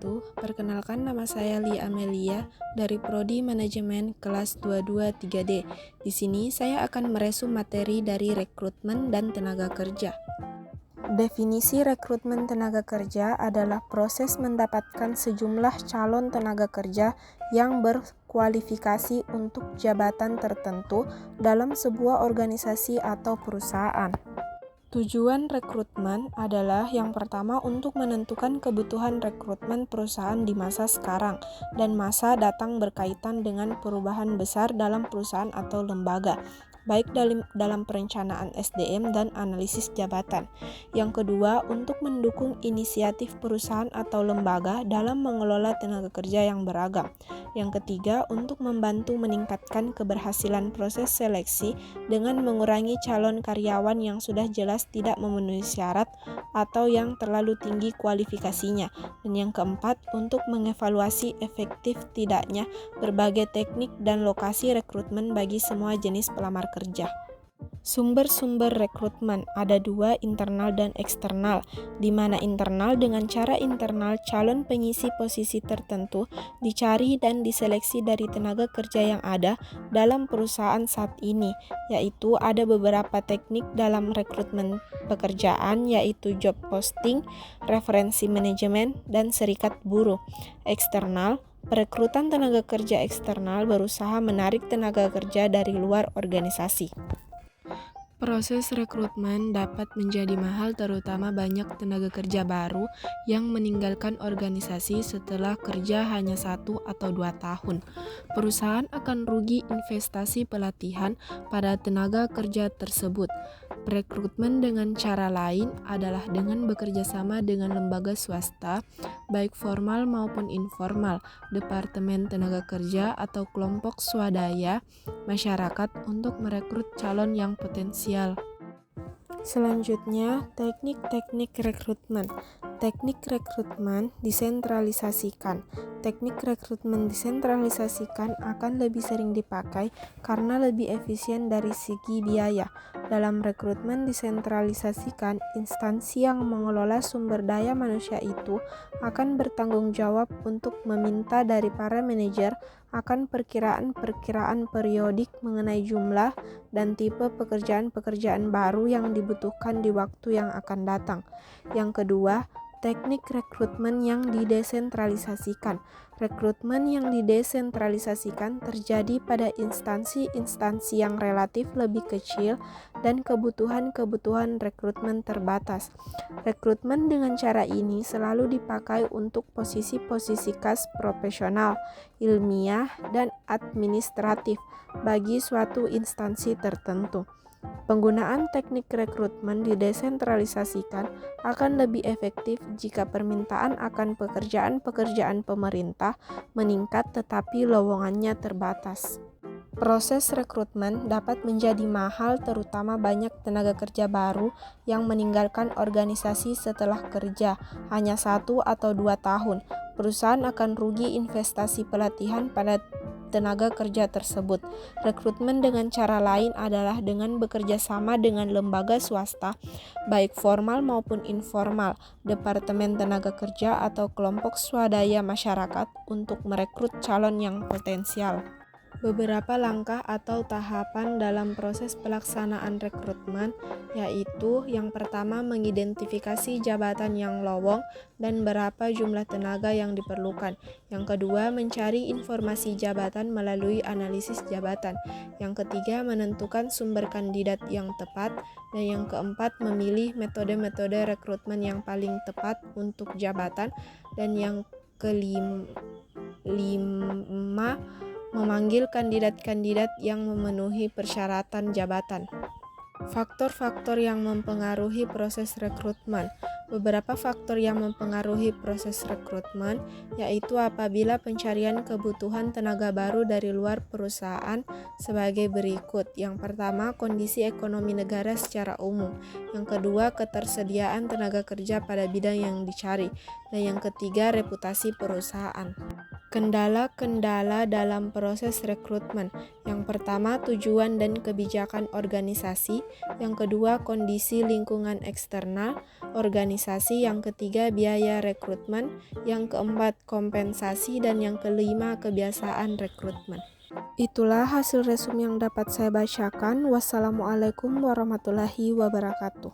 wabarakatuh. Perkenalkan, nama saya Lia Amelia dari Prodi Manajemen kelas 22 3D. Di sini saya akan meresum materi dari rekrutmen dan tenaga kerja. Definisi rekrutmen tenaga kerja adalah proses mendapatkan sejumlah calon tenaga kerja yang berkualifikasi untuk jabatan tertentu dalam sebuah organisasi atau perusahaan. Tujuan rekrutmen adalah yang pertama untuk menentukan kebutuhan rekrutmen perusahaan di masa sekarang dan masa datang berkaitan dengan perubahan besar dalam perusahaan atau lembaga, baik dalam perencanaan SDM dan analisis jabatan. Yang kedua, untuk mendukung inisiatif perusahaan atau lembaga dalam mengelola tenaga kerja yang beragam. Yang ketiga, untuk membantu meningkatkan keberhasilan proses seleksi dengan mengurangi calon karyawan yang sudah jelas tidak memenuhi syarat atau yang terlalu tinggi kualifikasinya. Dan yang keempat, untuk mengevaluasi efektif tidaknya berbagai teknik dan lokasi rekrutmen bagi semua jenis pelamar kerja. Sumber-sumber rekrutmen ada dua, internal dan eksternal, di mana internal dengan cara internal calon pengisi posisi tertentu dicari dan diseleksi dari tenaga kerja yang ada dalam perusahaan saat ini, yaitu ada beberapa teknik dalam rekrutmen pekerjaan, yaitu job posting, referensi manajemen, dan serikat buruh. Eksternal, perekrutan tenaga kerja eksternal berusaha menarik tenaga kerja dari luar organisasi. Proses rekrutmen dapat menjadi mahal, terutama banyak tenaga kerja baru yang meninggalkan organisasi setelah kerja hanya 1 atau 2 tahun. Perusahaan akan rugi investasi pelatihan pada tenaga kerja tersebut. Rekrutmen dengan cara lain adalah dengan bekerja sama dengan lembaga swasta, baik formal maupun informal, departemen tenaga kerja atau kelompok swadaya masyarakat untuk merekrut calon yang potensial. Selanjutnya, teknik-teknik rekrutmen. Teknik rekrutmen disentralisasikan. Teknik rekrutmen disentralisasikan akan lebih sering dipakai karena lebih efisien dari segi biaya. Dalam rekrutmen disentralisasikan, instansi yang mengelola sumber daya manusia itu akan bertanggung jawab untuk meminta dari para manajer akan perkiraan-perkiraan periodik mengenai jumlah dan tipe pekerjaan-pekerjaan baru yang dibutuhkan di waktu yang akan datang. Yang kedua, teknik rekrutmen yang didesentralisasikan. Rekrutmen yang didesentralisasikan terjadi pada instansi-instansi yang relatif lebih kecil dan kebutuhan-kebutuhan rekrutmen terbatas. Rekrutmen dengan cara ini selalu dipakai untuk posisi-posisi khas profesional, ilmiah, dan administratif bagi suatu instansi tertentu. Penggunaan teknik rekrutmen didesentralisasikan akan lebih efektif jika permintaan akan pekerjaan-pekerjaan pemerintah meningkat tetapi lowongannya terbatas. Proses rekrutmen dapat menjadi mahal, terutama banyak tenaga kerja baru yang meninggalkan organisasi setelah kerja hanya 1 atau 2 tahun. Perusahaan akan rugi investasi pelatihan pada tenaga kerja tersebut. Rekrutmen dengan cara lain adalah dengan bekerja sama dengan lembaga swasta, baik formal maupun informal, departemen tenaga kerja atau kelompok swadaya masyarakat untuk merekrut calon yang potensial. Beberapa langkah atau tahapan dalam proses pelaksanaan rekrutmen, yaitu yang pertama mengidentifikasi jabatan yang lowong dan berapa jumlah tenaga yang diperlukan. Yang kedua, mencari informasi jabatan melalui analisis jabatan. Yang ketiga, menentukan sumber kandidat yang tepat. Dan yang keempat, memilih metode-metode rekrutmen yang paling tepat untuk jabatan. Dan yang kelima, memanggil kandidat-kandidat yang memenuhi persyaratan jabatan. Faktor-faktor yang mempengaruhi proses rekrutmen. Beberapa faktor yang mempengaruhi proses rekrutmen yaitu apabila pencarian kebutuhan tenaga baru dari luar perusahaan sebagai berikut. Yang pertama, kondisi ekonomi negara secara umum. Yang kedua, ketersediaan tenaga kerja pada bidang yang dicari. Dan yang ketiga, reputasi perusahaan. Kendala-kendala dalam proses rekrutmen. Yang pertama, tujuan dan kebijakan organisasi. Yang kedua, kondisi lingkungan eksternal organisasi. Yang ketiga, biaya rekrutmen. Yang keempat, kompensasi. Dan yang kelima, kebiasaan rekrutmen. Itulah hasil resume yang dapat saya bacakan. Wassalamualaikum warahmatullahi wabarakatuh.